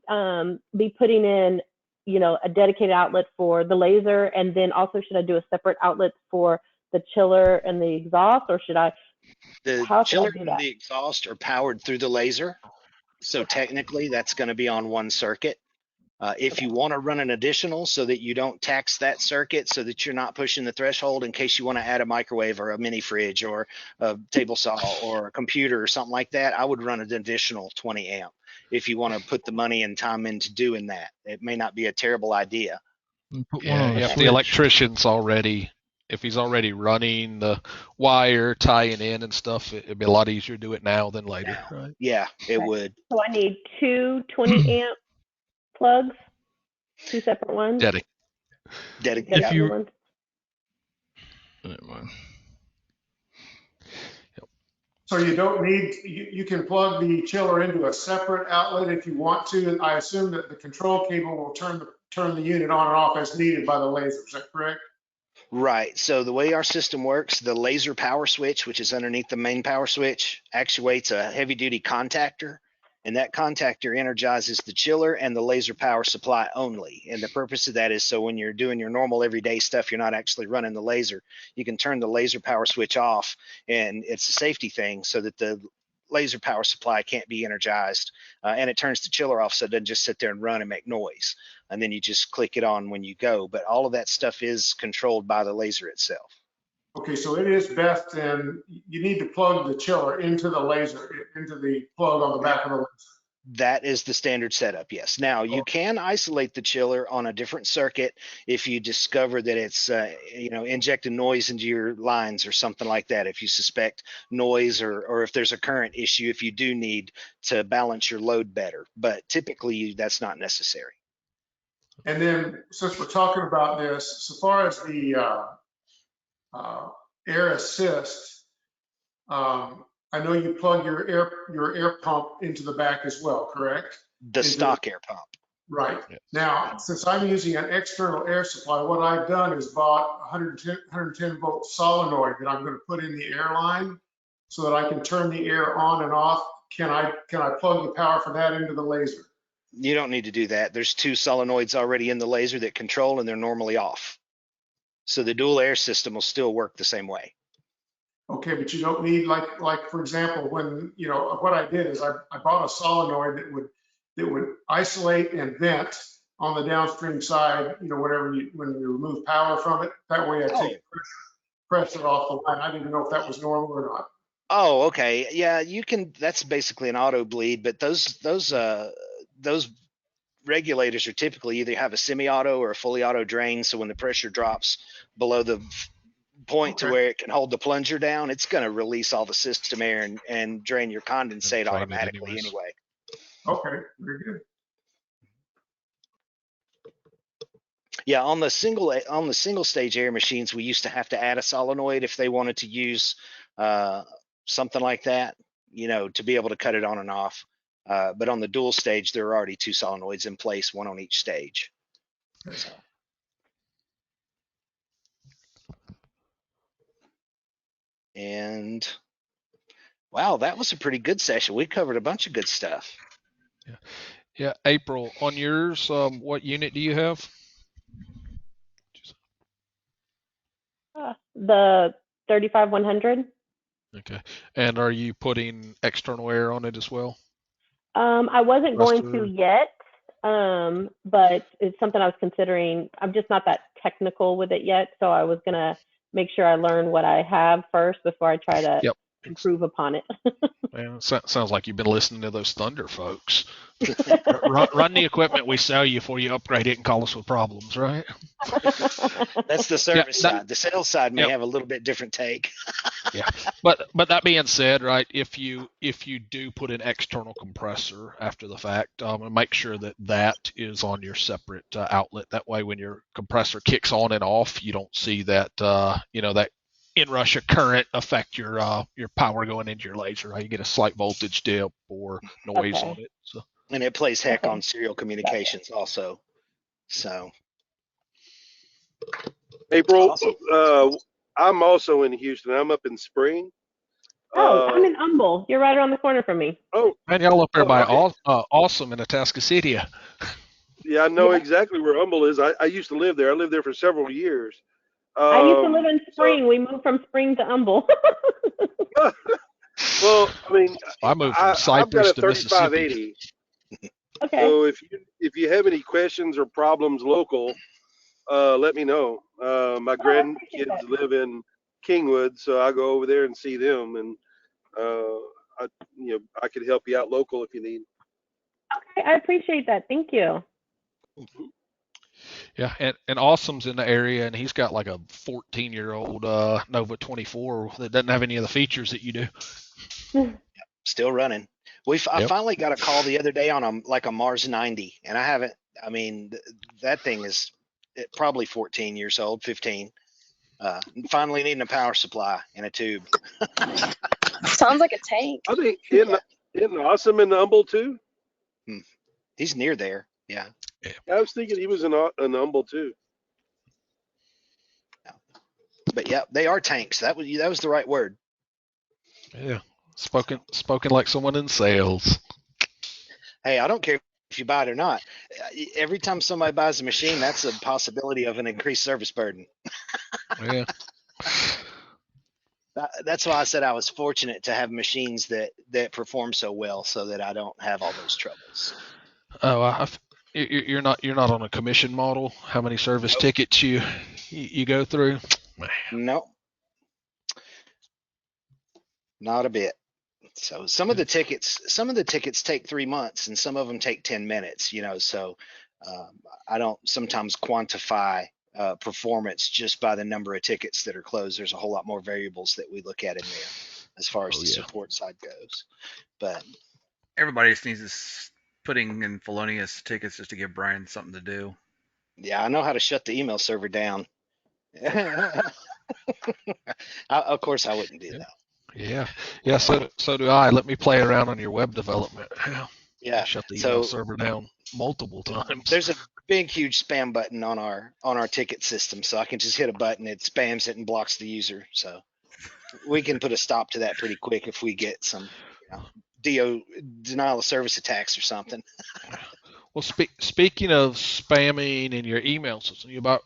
be putting in, a dedicated outlet for the laser, and then also should I do a separate outlet for the chiller and the exhaust, or should I? The chiller and the exhaust are powered through the laser, so technically that's going to be on one circuit. If you want to run an additional so that you don't tax that circuit, so that you're not pushing the threshold in case you want to add a microwave or a mini fridge or a table saw or a computer or something like that, I would run an additional 20 amp if you want to put the money and time into doing that. It may not be a terrible idea. Yeah, if the electrician's already, if he's already running the wire, tying in and stuff, it'd be a lot easier to do it now than later, right? Yeah, it would. So I need two 20 amp plugs, two separate ones. Dedicated. If you, ones. never mind. So you don't need, you can plug the chiller into a separate outlet if you want to. And I assume that the control cable will turn the unit on and off as needed by the laser. Is that correct? Right. So the way our system works, the laser power switch, which is underneath the main power switch, actuates a heavy duty contactor. And that contactor energizes the chiller and the laser power supply only. And the purpose of that is so when you're doing your normal everyday stuff, you're not actually running the laser. You can turn the laser power switch off, and it's a safety thing so that the laser power supply can't be energized. And it turns the chiller off so it doesn't just sit there and run and make noise. And then you just click it on when you go. But all of that stuff is controlled by the laser itself. Okay, so it is best then, you need to plug the chiller into the laser, into the plug on the back of the laser. That is the standard setup, yes. Now, you can isolate the chiller on a different circuit if you discover that it's, injecting noise into your lines or something like that. If you suspect noise or if there's a current issue, if you do need to balance your load better. But typically, that's not necessary. And then, since we're talking about this, so far as the air assist, I know you plug your air pump into the back as well, correct? The stock air pump. Right. Yes. Now, since I'm using an external air supply, what I've done is bought 110 volt solenoid that I'm going to put in the air line so that I can turn the air on and off. Can I plug the power for that into the laser? You don't need to do that. There's 2 solenoids already in the laser that control, and they're normally off. So the dual air system will still work the same way. Okay, but you don't need like for example, when what I did is I bought a solenoid that would isolate and vent on the downstream side. When you remove power from it, that way I take pressure off the line. I didn't know if that was normal or not. Oh, okay. Yeah, you can. That's basically an auto bleed, but those regulators are typically either have a semi-auto or a fully auto drain. So when the pressure drops below the point to where it can hold the plunger down, it's going to release all the system air and drain your condensate automatically anyway. Okay, very good. Yeah, on the single stage air machines, we used to have to add a solenoid if they wanted to use something like that, to be able to cut it on and off. But on the dual stage, there are already 2 solenoids in place, 1 on each stage. So. And wow, that was a pretty good session. We covered a bunch of good stuff. Yeah. April, on yours, what unit do you have? The 35100. Okay. And are you putting external air on it as well? I wasn't going to yet, but it's something I was considering. I'm just not that technical with it yet, so I was gonna make sure I learn what I have first before I try to improve upon it. Man, sounds like you've been listening to those Thunder folks. Run the equipment we sell you before you upgrade it and call us with problems, right? That's the service side. The sales side may have a little bit different take. Yeah, but that being said, right, if you do put an external compressor after the fact, make sure that is on your separate outlet. That way, when your compressor kicks on and off, you don't see that that inrush of current affect your power going into your laser. Right? You get a slight voltage dip or noise on it. So. And it plays heck on serial communications also. So. April, awesome. I'm also in Houston. I'm up in Spring. I'm in Humble. You're right around the corner from me. Oh, and y'all up there by Awesome in Atascocita. Yeah, I know exactly where Humble is. I used to live there. I lived there for several years. I used to live in Spring. We moved from Spring to Humble. Well, I mean, I moved from Cypress to Mississippi. Okay. So if you have any questions or problems local, let me know. My grandkids live in Kingwood, so I go over there and see them, and I could help you out local if you need. Okay, I appreciate that. Thank you. Yeah, and Awesome's in the area, and he's got like a 14-year-old Nova 24 that doesn't have any of the features that you do. Still running. I finally got a call the other day on a Mars 90, and I haven't. I mean, that thing is probably 14 years old, 15. Finally needing a power supply in a tube. Sounds like a tank. I think isn't Awesome in the Humble too? He's near there. Yeah. I was thinking he was an Humble too. But yeah, they are tanks. That was the right word. Yeah. Spoken like someone in sales. Hey, I don't care if you buy it or not. Every time somebody buys a machine, that's a possibility of an increased service burden. Yeah. That's why I said I was fortunate to have machines that perform so well, so that I don't have all those troubles. Oh, you're not on a commission model. How many service tickets you go through? No, not a bit. So some of the tickets take 3 months, and some of them take 10 minutes. So I don't sometimes quantify performance just by the number of tickets that are closed. There's a whole lot more variables that we look at in there as far as the support side goes. But everybody just needs to putting in felonious tickets just to give Brian something to do. Yeah, I know how to shut the email server down. Of course, I wouldn't do that. Yeah. So do I. Let me play around on your web development. Yeah. Shut the email server down multiple times. There's a big, huge spam button on our ticket system, so I can just hit a button, it spams it and blocks the user. So we can put a stop to that pretty quick if we get some denial of service attacks or something. Well, speaking of spamming in your email system, you about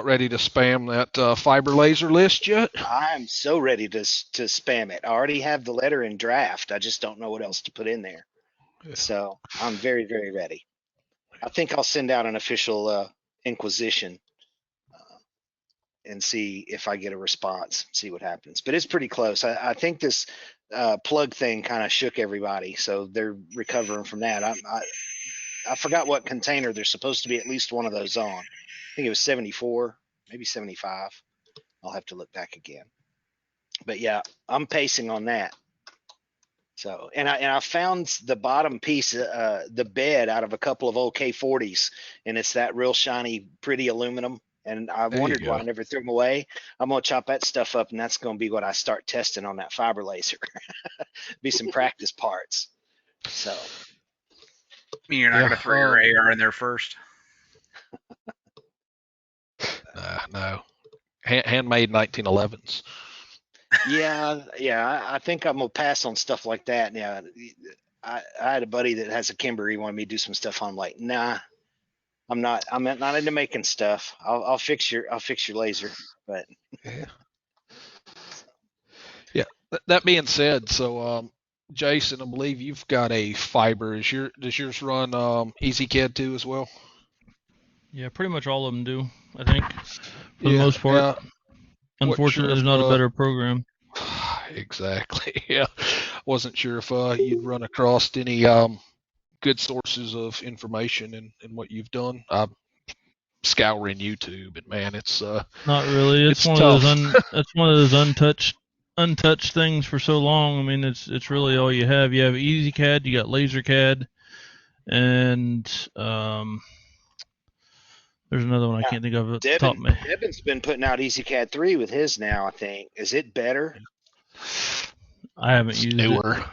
ready to spam that fiber laser list yet? I'm so ready to spam it. I already have the letter in draft. I just don't know what else to put in there. Yeah. So I'm very, very ready. I think I'll send out an official inquisition and see if I get a response, see what happens. But it's pretty close. I think this plug thing kind of shook everybody, so they're recovering from that. I forgot what container there's supposed to be at least one of those on. I think it was 74, maybe 75. I'll have to look back again. But yeah, I'm pacing on that. So, and I found the bottom piece, the bed out of a couple of old K40s, and it's that real shiny, pretty aluminum. And I wondered why I never threw them away. I'm gonna chop that stuff up, and that's gonna be what I start testing on that fiber laser. Be some practice parts. So. I mean, you're not gonna throw your AR in there first? No. Handmade 1911s. Yeah. I think I'm gonna pass on stuff like that. Yeah, I had a buddy that has a Kimber. He wanted me to do some stuff on. I'm like, nah, I'm not into making stuff. I'll fix your laser, but yeah. That being said, so Jason, I believe you've got a fiber. Does yours run EasyCAD too as well? Yeah, pretty much all of them do, I think, for the most part. Yeah. Unfortunately, there's not a better program. Exactly. Yeah. Wasn't sure if you'd run across any good sources of information in what you've done. I'm scouring YouTube, and man, it's not really. It's one tough. It's one of those untouched things for so long. I mean, it's really all you have. You have EasyCAD, you got LaserCAD, and there's another one I can't think of at the top of my head. Devin's been putting out EasyCAD 3 with his now, I think. Is it better? I haven't used it.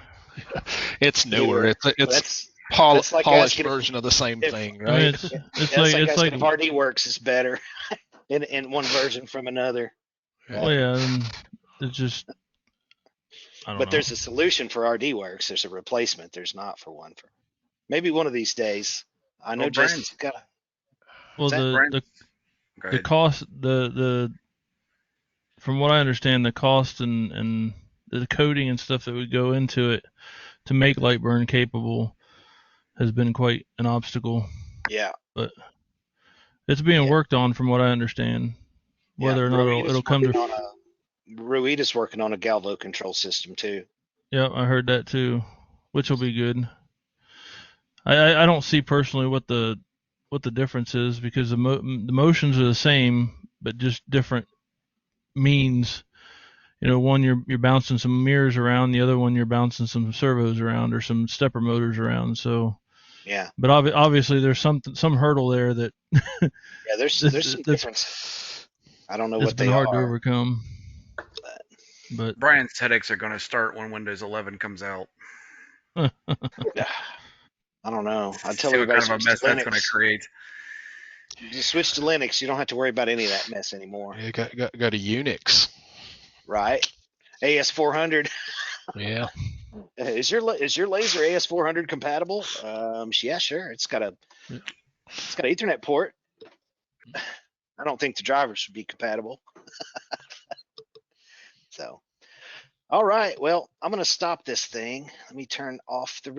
It's newer. It's polished version of the same thing, right? I mean, it's like if RDWorks is better in one version from another. Well, yeah, and it's just I don't know. There's a solution for RDWorks. There's a replacement. There's not for one. Maybe one of these days. I know Jason's got a... Well, the cost, the from what I understand, the cost and the coding and stuff that would go into it to make Lightburn capable has been quite an obstacle. Yeah. But it's being worked on, from what I understand. Whether or not it'll come to. Ruida's working on a Galvo control system too. Yeah, I heard that too, which will be good. I don't see personally what the difference is, because the motions are the same, but just different means. One you're bouncing some mirrors around, the other one you're bouncing some servos around or some stepper motors around. So yeah. But obviously there's some hurdle there that. Yeah, there's some difference. I don't know what they are. It's been hard to overcome. But Brian's headaches are going to start when Windows 11 comes out. I don't know. I tell See what everybody kind of a mess that's going to create. Just switch to Linux. You don't have to worry about any of that mess anymore. Yeah, got to Unix. Right. AS400. Yeah. Is your laser AS400 compatible? Yeah, sure. It's got an Ethernet port. I don't think the drivers would be compatible. So, all right. Well, I'm going to stop this thing. Let me turn off the